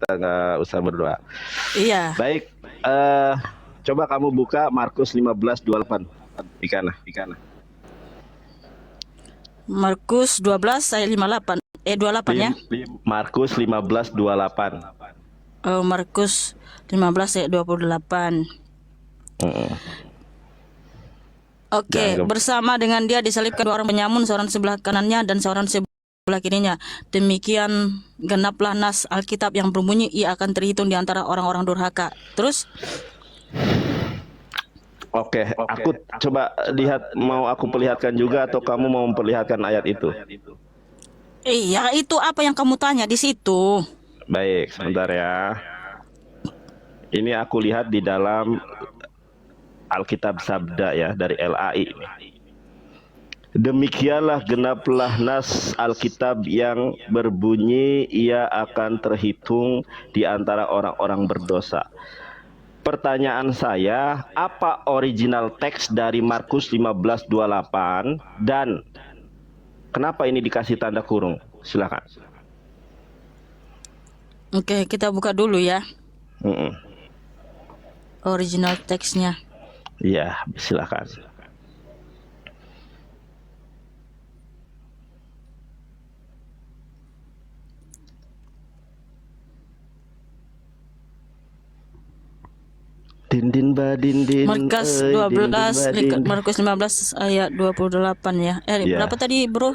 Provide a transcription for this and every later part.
kita nggak usah berdoa. Iya. Baik, coba kamu buka Markus 15:28. Ikana. Markus 12 ayat 58. 28 ya. Markus 15:28. Markus 15 ayat 28. Oke, bersama dengan dia disalibkan dua orang penyamun, seorang sebelah kanannya dan seorang sebelah kirinya. Demikian genaplah nas Alkitab yang berbunyi, ia akan terhitung di antara orang-orang durhaka. Terus? Oke, aku coba lihat, mau aku perlihatkan juga atau kamu mau memperlihatkan ayat itu? Iya, itu apa yang kamu tanya di situ? Baik, sebentar ya. Ini aku lihat di dalam Alkitab Sabda ya, dari LAI. Demikianlah genaplah nas Alkitab yang berbunyi, ia akan terhitung di antara orang-orang berdosa. Pertanyaan saya, apa original teks dari Markus 15:28 dan kenapa ini dikasih tanda kurung? Silakan. Oke, kita buka dulu ya. Original teksnya. Iya, silakan. Dindin badindin. Markus 12, Markus 15 ayat 28 ya. Berapa tadi, Bro?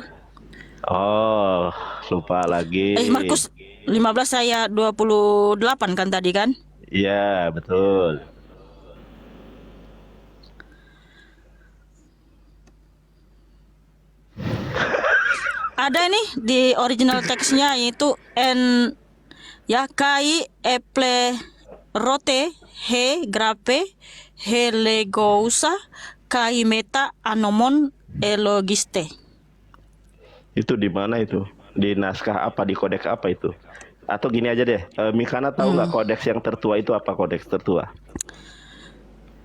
Oh, lupa lagi. Markus 15 ayat 28 kan tadi kan? Iya, betul. Ada nih di original teksnya, yaitu kai eple rote he grape he legousa kai meta anomon elogiste. Itu di mana itu? Di naskah apa, di kodeks apa itu? Atau gini aja deh, Mikana tahu nggak kodeks yang tertua itu apa, kodeks tertua?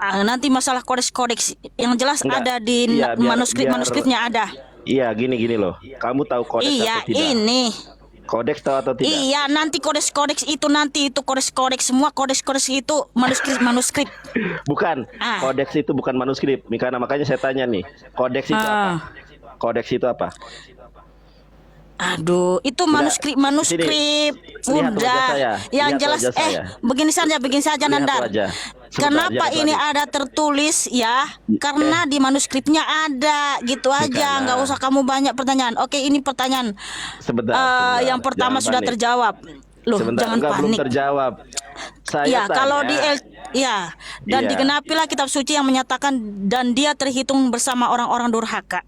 Nanti masalah kodeks yang jelas ada di manuskripnya ada. Iya, gini loh. Kamu tahu kodeks atau tidak? Ini. Kodeks tahu atau tidak? Iya, nanti kodeks itu kodeks semua kodeks itu manuskrip. Bukan. Kodeks itu bukan manuskrip. Mikana, makanya saya tanya nih. Kodeks itu apa? Kodeks itu apa? Aduh, itu manuskrip. Udah. Yang jelas begini saja Nandar. Kenapa ini ada tertulis ya? Karena di manuskripnya ada, gitu aja. Nggak usah kamu banyak pertanyaan. Oke, ini pertanyaan. Sebentar. Yang pertama sudah terjawab. Loh, jangan panik. Belum terjawab. Saya tanya, kalau dan digenapilah kitab suci yang menyatakan dan dia terhitung bersama orang-orang durhaka.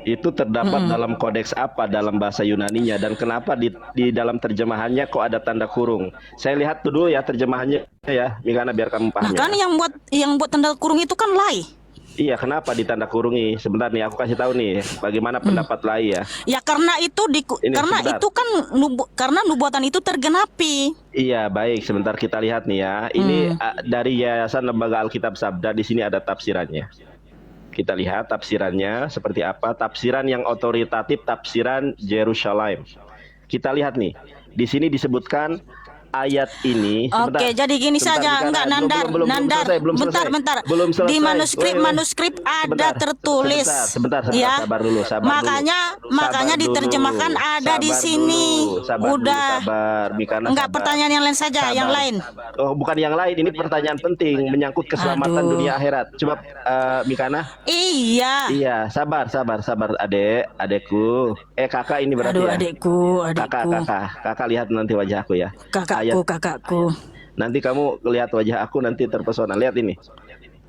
Itu terdapat dalam kodeks apa dalam bahasa Yunaninya, dan kenapa di dalam terjemahannya kok ada tanda kurung? Saya lihat dulu ya terjemahannya ya, Mikana, biar kamu paham. Nah, kan yang buat tanda kurung itu kan Lai. Iya, kenapa ditanda kurungi? Sebentar nih, aku kasih tahu nih bagaimana pendapat Lai ya. Ya karena itu karena nubuatan itu tergenapi. Iya, baik, sebentar kita lihat nih ya. Ini dari Yayasan Lembaga Alkitab Sabda, di sini ada tafsirannya. Kita lihat tafsirannya seperti apa. Tafsiran yang otoritatif, tafsiran Jerusalem. Kita lihat nih. Di sini disebutkan ayat ini. Oke, jadi gini saja. Enggak, Nandar. Bentar. Di manuskrip ada tertulis. Sebentar, sabar dulu. Makanya diterjemahkan ada di sini. Udah. Sabar, Mikana. Enggak, pertanyaan yang lain saja, yang lain. Oh, bukan yang lain. Ini pertanyaan penting menyangkut keselamatan dunia akhirat. Coba Mikana. Iya, sabar, adekku. Kakak ini berarti ya. Adekku. Kakak lihat nanti wajah aku ya. Kakakku. Nanti kamu lihat wajah aku, nanti terpesona. Lihat ini.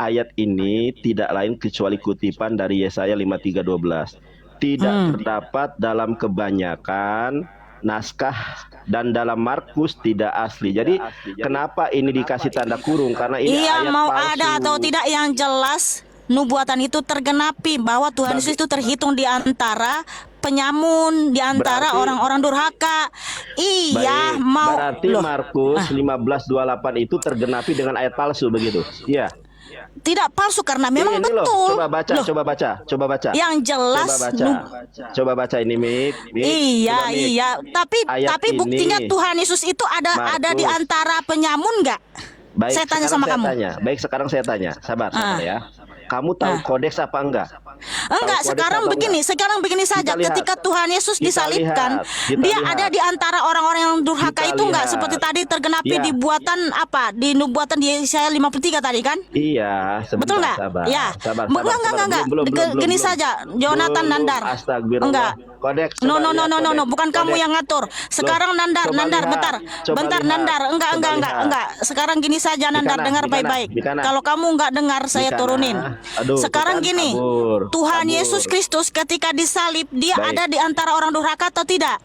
Ayat ini tidak lain kecuali kutipan dari Yesaya 53:12. Tidak terdapat dalam kebanyakan naskah, dan dalam Markus tidak asli. Jadi kenapa ini dikasih tanda kurung? Karena ini ayat mau palsu. Ada atau tidak yang jelas nubuatan itu tergenapi bahwa Tuhan Yesus itu terhitung di antara penyamun, di antara orang-orang durhaka. Berarti Markus 15:28 itu tergenapi dengan ayat palsu begitu? Iya. Tidak palsu karena memang Ini loh, betul. coba baca, Loh, coba baca, coba baca. yang jelas Coba baca. Coba baca ini, Mik. iya, Coba, Mik. iya. Ayat Tapi buktinya ini. Tuhan Yesus itu ada di Markus. antara penyamun nggak? Baik, Saya tanya sekarang sama kamu. Tanya. Baik, sekarang saya tanya. Sabar ya. Kamu tahu kodeks apa enggak? Enggak, Tahu kodeks sekarang begini saja. Kita lihat. Ketika Tuhan Yesus Kita disalibkan, lihat. dia Lihat. ada di antara orang-orang yang durhaka Kita itu enggak lihat. seperti tadi tergenapi Ya. di buatan apa? Di nubuatan di Yesaya 53 tadi kan? Iya, sebentar, Betul nggak? sabar. Ya. Sabar, Enggak. Belum, Gini saja, Jonathan Belum, Nandar. Astagfirullah. Enggak. Kodeks. No, coba lihat no, kodeks. bukan kamu Kodeks. yang ngatur. Sekarang Loh, Nandar, coba lihat. bentar. Coba Bentar lihat. Nandar. Coba lihat. Enggak. Sekarang gini saja Nandar, Mikana, dengar Mikana, baik-baik. Mikana. Kalau kamu enggak dengar, saya Mikana. turunin. Aduh, Sekarang bukan, gini, Tuhan kabur. Yesus Kristus ketika disalib, dia Baik. ada di antara orang durhaka atau tidak?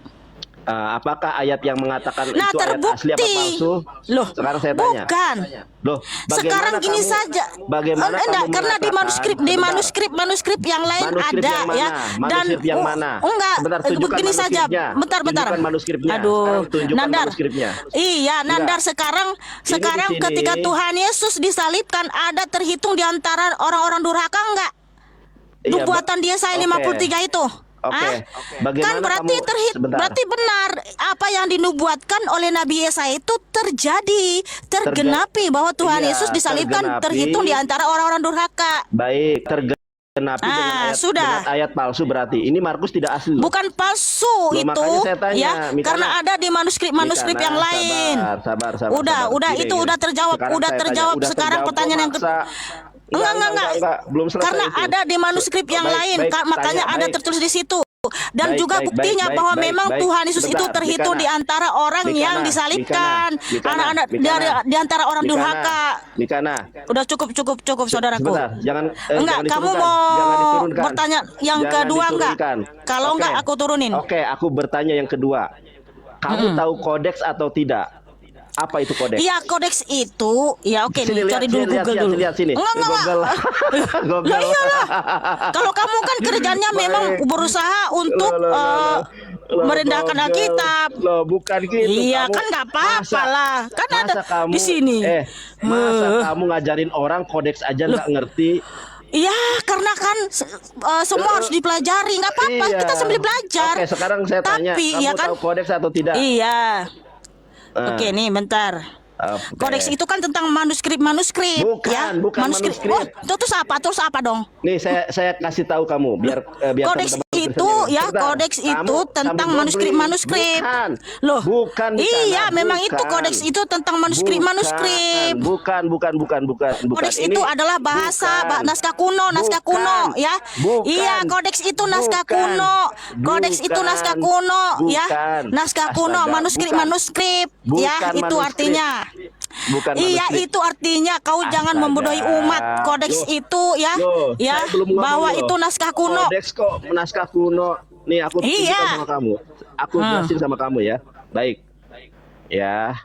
Apakah ayat yang mengatakan Nah, itu ayat asli apa terbukti. palsu? Loh, Sekarang saya tanya. bukan. Loh, Sekarang gini saja. Bagaimana Enggak, kamu karena di mengatakan- manuskrip yang lain Manuskrip ada yang mana? ya. Manuskrip yang mana? Enggak, Sebentar, tunjukkan begini saja. manuskripnya. Bentar. Tunjukkan manuskripnya. Aduh, Sekarang tunjukkan Nandar. manuskripnya. Iya, Nandar, Enggak. sekarang di sini. ketika Tuhan Yesus disalibkan ada terhitung di antara orang-orang durhaka enggak? Iya, Nubuatan dia Yesaya 53 itu. Oke. Hah? Bagaimana Kan berarti kamu- sebentar. berarti benar apa yang dinubuatkan oleh Nabi Yesaya itu tergenapi bahwa Tuhan Iya, Yesus disalibkan tergenapi. terhitung di antara orang-orang durhaka. Baik, tergenapi dengan sudah. dengan ayat palsu berarti. Ini Markus tidak asli. loh. Bukan palsu Loh, itu makanya saya tanya, ya, Mikana. karena ada di manuskrip Mikana, yang lain. Sabar. Udah, Gini, itu gini. udah terjawab, Sekarang udah saya terjawab. tanya, udah Sekarang terjawab, pertanyaan kok yang maksa? Enggak, belum selesai Karena itu. ada di manuskrip yang Baik, lain, baik, makanya tanya, ada baik. tertulis di situ. Dan Baik, juga baik, buktinya baik, bahwa baik, memang baik. Tuhan Yesus itu Sebentar, terhitung Mikana. di antara orang yang Mikana, disalibkan, Mikana, anak-anak Mikana. di antara orang durhaka. Mikana. Udah cukup saudaraku. Sebentar, jangan Enggak, jangan kamu diturunkan. mau Jangan diturunkan. bertanya yang Jangan kedua enggak? diturunkan. Kalau Oke. enggak aku turunin. Oke, aku bertanya yang kedua. Kamu tahu kodeks atau tidak? Apa itu kodeks? Iya, kodeks itu, ya oke Sini, nih, cari dulu Google dulu. Lihat sini. Enggak. Google. Google. Lah iyalah. Kalau kamu kan kerjanya memang berusaha untuk merendahkan Google. Alkitab. Loh, bukan gitu. Iya, Kamu- kan nggak apa-apa lah. Kan ada masa kamu, di sini. Masa kamu ngajarin orang kodeks aja nggak ngerti? Iya, karena kan semua harus dipelajari, nggak apa-apa. Iya. Kita sambil belajar. Oke, sekarang saya tanya, Tapi, kamu ya kan? tahu kodeks atau tidak? Iya. Oke, nih bentar. Oke. Kodeks itu kan tentang manuskrip Bukan, bukan manuskrip. Oh, terus apa dong? Nih saya kasih tahu kamu biar Kodeks teman-teman itu bersendiri. ya, Sebentar. kodeks itu tentang googling. manuskrip. Bukan. Loh, Bukan. iya, Mikana, memang bukan. itu kodeks itu tentang manuskrip. Bukan. Kodeks Ini- itu adalah bahasa bukan. naskah kuno Bukan. ya. Bukan. Iya, kodeks itu naskah Bukan. kuno. Kodeks itu Bukan. naskah kuno ya. Bukan. Naskah kuno, Astaga, manuskrip ya, Bukan itu manuskrip. artinya. Bukan Iya, manuskrip. itu artinya kau jangan Astaga. membodohi umat. Kodeks Loh, itu ya, Loh, ya, saya belum ngomong bahwa loh. itu naskah kuno. Kodeks kok naskah kuno. Nih aku tunjukkan Iya. sama kamu. Aku jelasin sama kamu ya. Baik. Ya.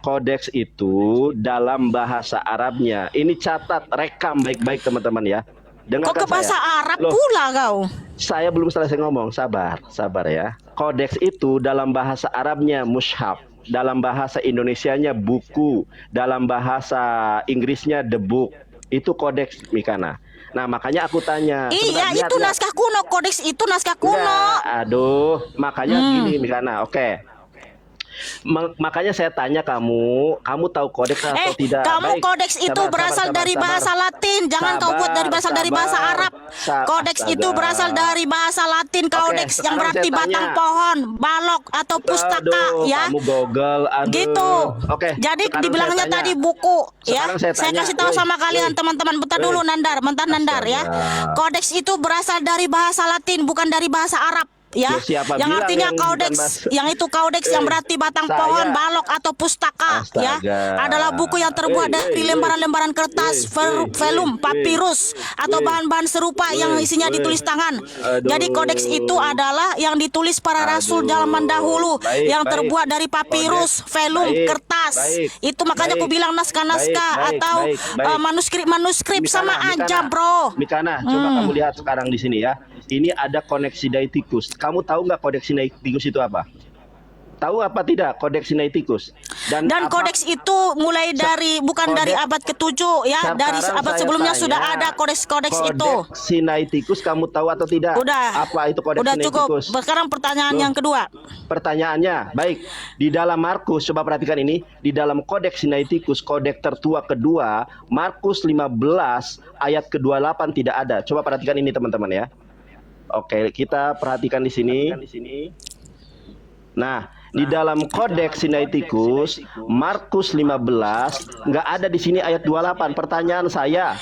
Kodeks itu dalam bahasa Arabnya. Ini catat, rekam baik-baik teman-teman ya. Kok ke bahasa Arab Loh, pula kau? saya belum selesai ngomong. Sabar ya. Kodeks itu dalam bahasa Arabnya mushaf. Dalam bahasa Indonesianya buku, dalam bahasa Inggrisnya the book. Itu kodeks, Mikana. Nah, makanya aku tanya. Iya, Sebentar, lihat. itu naskah kuno. Kodeks itu naskah kuno. Enggak, aduh, makanya gini, Mikana. Oke. Makanya saya tanya kamu tahu kodeks atau tidak? Kamu Baik. kodeks itu Sabar, berasal sabar, dari sabar. bahasa Latin. Jangan kau buat berasal dari bahasa Arab. Kodeks Astaga. itu berasal dari bahasa Latin. Kodeks yang sekarang berarti saya batang tanya. pohon, balok atau pustaka Aduh, ya. Kamu Google, aduh. Gitu. Oke. Jadi sekarang dibilangnya saya tanya. tadi buku ya. Sekarang saya tanya, kasih tahu woi, sama kalian woi. teman-teman. Bentar dulu Woi. Nandar ya. Astaga. Kodeks itu berasal dari bahasa Latin, bukan dari bahasa Arab. Ya, Ya, siapa yang bilang artinya yang bukan kodeks, bahasa- yang itu kodeks yang berarti batang saya- pohon, balok atau pustaka, ya, Astaga. adalah buku yang terbuat dari lembaran-lembaran kertas, velum, papirus, atau bahan-bahan serupa yang isinya ditulis tangan. Aduh. Jadi kodeks itu adalah yang ditulis para rasul zaman dahulu, Baik, yang baik. terbuat dari papirus, Kodeks. velum, Baik, kertas. baik, Itu makanya aku baik. bilang naskah-naskah Baik, atau baik. manuskrip sama Mikana, aja, bro. Mikana, coba kamu lihat sekarang di sini ya. Ini ada koneksi Daitikus. Kamu tahu nggak koneksi Daitikus itu apa? Tahu apa tidak Kodeks Sinaiticus? Dan apa- kodeks itu mulai dari bukan dari abad ke-7 ya, dari Sekarang abad saya sebelumnya tanya, sudah ada kodeks itu. Kodeks Sinaiticus kamu tahu atau tidak? Udah. Apa itu Kodeks Udah cukup. Sinaiticus? Sekarang pertanyaan yang kedua. Pertanyaannya, baik, di dalam Markus, coba perhatikan ini, di dalam Kodeks Sinaiticus, kodeks tertua kedua, Markus 15 ayat ke-28 tidak ada. Coba perhatikan ini teman-teman ya. Oke, kita perhatikan di sini. Nah, di dalam Kodeks Sinaiticus, Markus 15 nggak ada di sini ayat 28. Pertanyaan saya,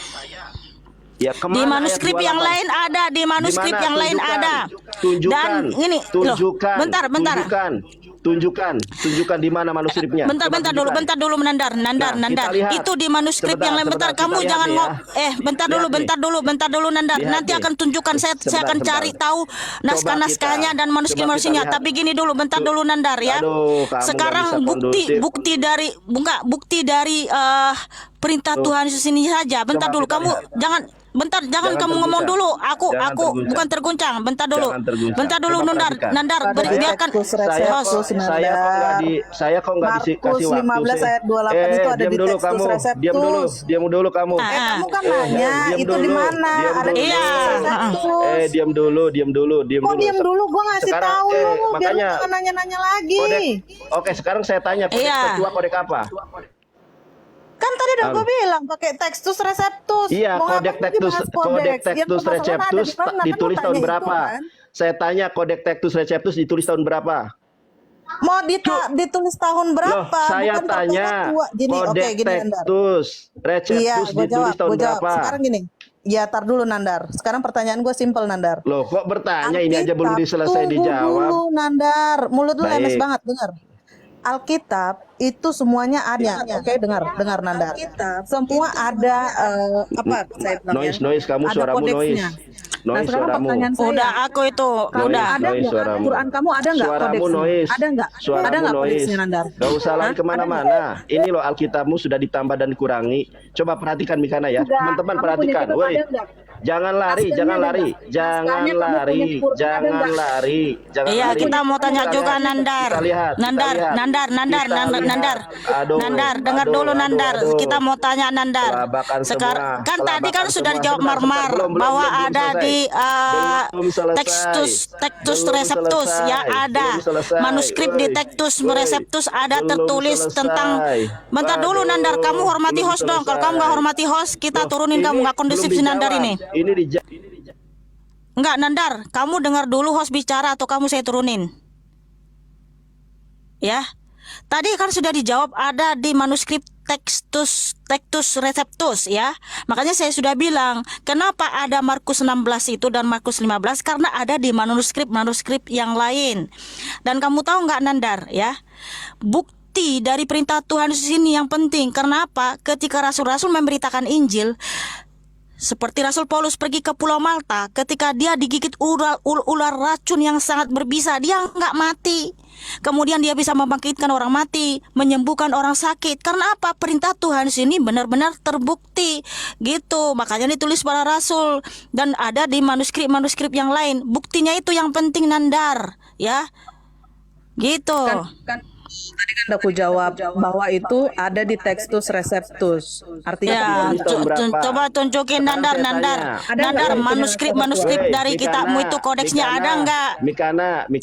ya kemana Di ayat manuskrip yang 28? lain ada, di manuskrip Di mana? yang lain Tunjukkan. ada. Tunjukkan. Dan ini loh, Tunjukkan. bentar. Tunjukkan di mana manuskripnya. Bentar Coba dulu, tunjukkan. bentar dulu Nandar. Nah, kita lihat. Itu di manuskrip Sebentar, yang lain. Bentar, sebentar, kamu kita jangan lihat bentar nih. dulu, Lihat bentar dulu Nandar. Lihat Nanti nih. akan tunjukkan saya akan Sebentar. cari tahu naskah-naskahnya kita- dan coba manuskrip-manuskripnya. kita lihat. Tapi gini dulu, bentar dulu Nandar ya. Aduh, kamu Sekarang nggak bisa kondusif. bukti dari perintah Tuhan Yesus ini saja. Bentar Coba dulu, kita kamu lihat. jangan Jangan kamu ngomong terguncang. dulu. Aku Jangan terguncang. bukan terguncang. Bentar dulu. Jangan terguncang. Bentar dulu Coba Nandar. perhatikan. Nandar, Ada di biarkan tekstus reseptus, Saya kok nggak Markus dikasih waktu 15 sih. ayat 28 itu ada diam di dulu tekstus kamu. reseptus. Diam dulu kamu. Kamu kan nanya diam itu di dulu, mana? diam Ada di dulu. Iya. tekstus reseptus. Diam dulu. Kok diam dulu? Gua ngasih Sekarang, tahu lu, biar lu makanya jangan nanya-nanya lagi. Oke, sekarang saya tanya kodeks Iya. tertua kodeks apa? Kan tadi udah gue bilang pakai tekstus reseptus. Iya, Mau kodeks ngapain Textus, dibahas kodeks Yang Textus permasalahan ada Receptus di mana? Kan ditulis lu tahun tanya berapa? itu, kan? Saya tanya kodeks Textus Receptus ditulis tahun berapa? Mau ditulis tahun berapa? Loh, saya Bukan tanya tertua. Gini, oke, kodeks gini Nandar. Textus Receptus Iya, gue ditulis jawab, tahun gue jawab. berapa? Sekarang gini. Ya, tar dulu Nandar. Sekarang pertanyaan gue simpel Nandar. Loh, kok bertanya ini aja belum Alkitab, selesai tunggu dijawab? dulu Nandar, mulut lu lemes Baik. banget, dengar. Alkitab itu semuanya ada, oke, dengar Nandar. Semua ada apa? Saya bilang ya? Noise, kamu Ada suaramu kodeksnya. Noise sekarang suaramu. pertanyaan saya, Udah aku itu, kamu udah. ada Noise nggak? suaramu. Quran kamu ada nggak Suaramu kodeksnya? noise. Ada nggak? Suaramu Ada nggak noise. kodeksnya Nandar? Gak usah lari Hah? kemana-mana. Ini loh Alkitabmu sudah ditambah dan dikurangi. Coba perhatikan Mikana ya. Enggak. Teman-teman Kamu perhatikan. punya kitab Woi. ada nggak? Jangan lari, Naskahnya jangan ada lari, nggak? jangan Naskahnya kamu lari, punya Quran ada jangan nggak? lari, jangan Iya, lari. kita mau tanya Kita juga lihat, Nandar. kita lihat, kita Nandar, lihat. Nandar, Kita lihat. Nandar. Aduh, Nandar, dengar dulu Nandar. aduh. Kita mau tanya Nandar. Kelabakan Sekarang semua, kan tadi kan kelabakan sudah semua. dijawab Sebentar, Marmar belum bahwa selesai. ada di Belum selesai. Textus Belum Receptus selesai. ya ada. Belum selesai. Manuskrip di Woi, Textus woi. Receptus ada Belum tertulis selesai. tentang. Bentar dulu Aduh, Nandar, kamu hormati belum host dong. Kalau kamu nggak selesai. hormati host, kita Loh, turunin kamu ini nggak kondusif belum si Nandar dijawab. ini. Ini dijawab. Enggak, Nandar, kamu dengar dulu host bicara atau kamu saya turunin? Ya. Tadi kan sudah dijawab ada di manuskrip Textus Receptus ya. Makanya saya sudah bilang, kenapa ada Markus 16 itu dan Markus 15? Karena ada di manuskrip yang lain. Dan kamu tahu nggak Nandar ya? Bukti dari perintah Tuhan Yesus ini yang penting. Karena apa? Ketika rasul-rasul memberitakan Injil, seperti Rasul Paulus pergi ke Pulau Malta, ketika dia digigit ular racun yang sangat berbisa, dia nggak mati. Kemudian dia bisa membangkitkan orang mati, menyembuhkan orang sakit. Karena apa? Perintah Tuhan sini benar-benar terbukti. Gitu. Makanya ditulis para rasul dan ada di manuskrip yang lain. Buktinya itu yang penting Nandar, ya. Gitu. Tadi kan udah aku jawab bahwa itu ada di Textus Receptus. Artinya Ya, Tahun berapa? coba tunjukin Sekarang Nandar, saya Nandar, tanya. Ada Nandar, nggak manuskrip Woi, dari kitabmu itu kodeksnya ada nggak? Mikana, Ada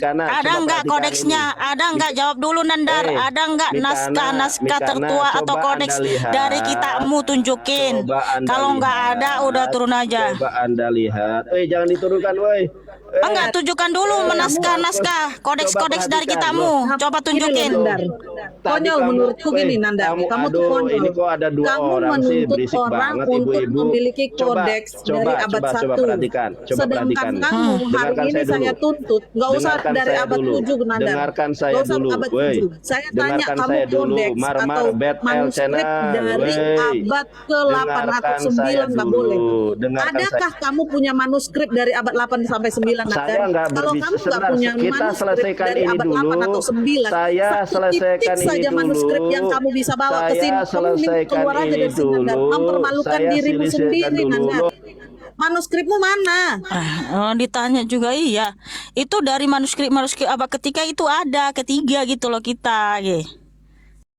coba nggak perhatikan kodeksnya? ini. Ada nggak? Jawab dulu Nandar. Ada nggak Mikana, naskah tertua coba atau kodeks Anda lihat. dari kitabmu tunjukin? Coba Anda Kalau nggak lihat. ada, udah turun aja. Coba Anda lihat. Jangan diturunkan, woi. Enggak, tunjukkan dulu naskah kodeks dari perhatikan. kitabmu. Coba tunjukin. Nandar. Tadi Konyol kamu- menurutku gini Nandar. Kamu tuh aduh, konyol. ini kok ada dua Kamu orang sih, menuntut berisik orang banget untuk ibu-ibu. memiliki kodeks dari abad coba 1. perhatikan. Coba Sedangkan perhatikan. kamu hari Dengarkan ini saya dulu. saya tuntut, nggak usah Dengarkan dari saya abad dulu. 7 Nandar. Dengarkan saya Nggak usah dulu, abad woi. 7. Saya tanya Dengarkan kamu saya dulu, kodeks Marmar atau Bad L manuskrip Channel, dari woi. abad ke-8 atau Dengarkan saya 9 nggak dulu. boleh. Dengarkan Adakah kamu punya manuskrip dari abad 8 sampai 9 Nandar? Saya nggak Kalau berbicara. kamu nggak Sebentar, punya kita manuskrip selesaikan dari ini abad dulu. 8 atau 9, Saya satu selesaikan titik ini saja dulu. manuskrip yang kamu bisa bawa ke sini, Saya kamu mending selesaikan keluar aja ini dari sini Nandar. dulu. Mempermalukan Saya dirimu selesaikan sendiri dulu. Nandar. manuskripmu mana? Ditanya juga iya. Itu dari manuskrip abad ketiga itu ada ketiga gitu loh kita. Gitu.